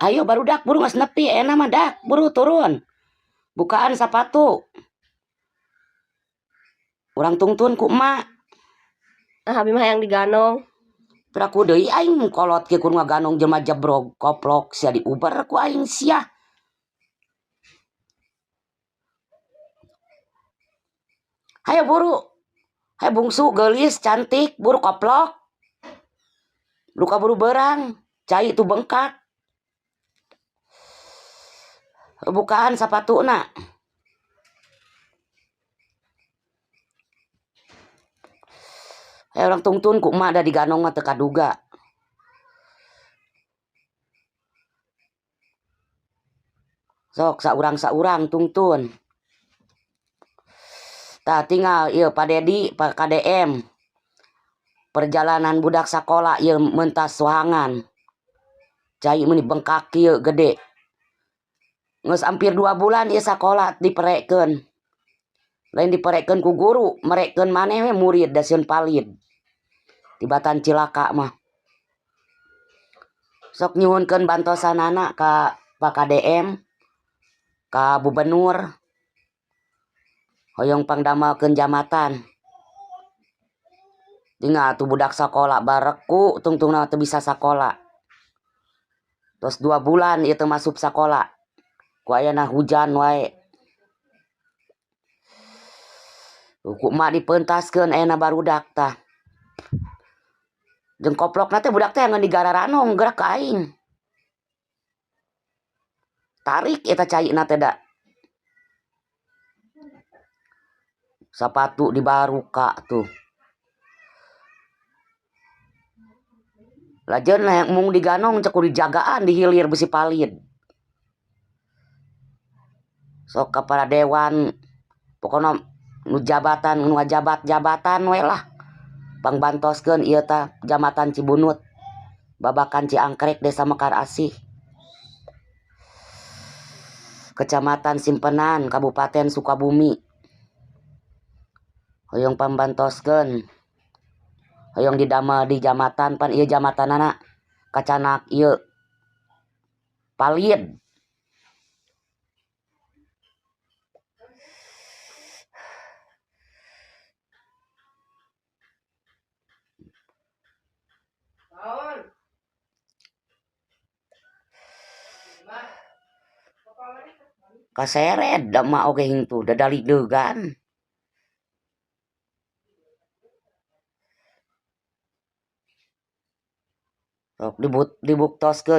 Ayo barudak buru ngas nepi enak mah dak buru turun bukaan sepatu orang tungtun ku emak Abi mah yang diganong. Piraku deui aing kolot ke kun ngaganong jelema jebrog koplok sia diuber ku aing sia. Hayo buru. Hayo bungsu geulis cantik buru koplok. Luka buru berang, cai tu bengkak. Bukaan sapatuna. Hayo orang tungtun ku emak da diganong mah teu kaduga. Sok saurang-saurang tungtun. Tah tinggal ieu Pak Dedi, Pak KDM. Perjalanan budak sakola ieu mentas soangan. Cai meuni bengkak ieu gede. Geus hampir 2 bulan ieu sakola diperekeun. Lain diperekeun ku guru, merekeun maneh we murid da sieun palid. Tibatan cilaka mah. Sok nyuhunkeun bantosanana ka Pak KDM, ka Gubernur. Hoyong pangdamelkeun jamatan. Tinggal tu budak sakola bareku tungtungna teu bisa sakola. Terus 2 bulan ieu teu masuk sakola. Ku ayana hujan wae. Ku emak dipeuntaskeun ayana barudak tah. Jeung koplokna teh budak teh ngan digararanong gerak ka aing. Tarik eta caina teh da. Sapatu dibaruka tuh. Lajeun mung diganong cek kudu dijagaan dihilir besi palid. Sok kepala dewan pokona nu jabatan nu jabat-jabatan we lah. Pangbantoskeun ieu tah Kecamatan Cibunut. Babakan Ciangkrek Desa Mekar Asih. Kecamatan Simpenan Kabupaten Sukabumi. Hoyong pambantoskeun. Hoyong didamel di jamatan pan ieu jamatanana kacanak ieu palid. Kaseret da mak oge hingtu da dalidegan. Sok dibuktoskeun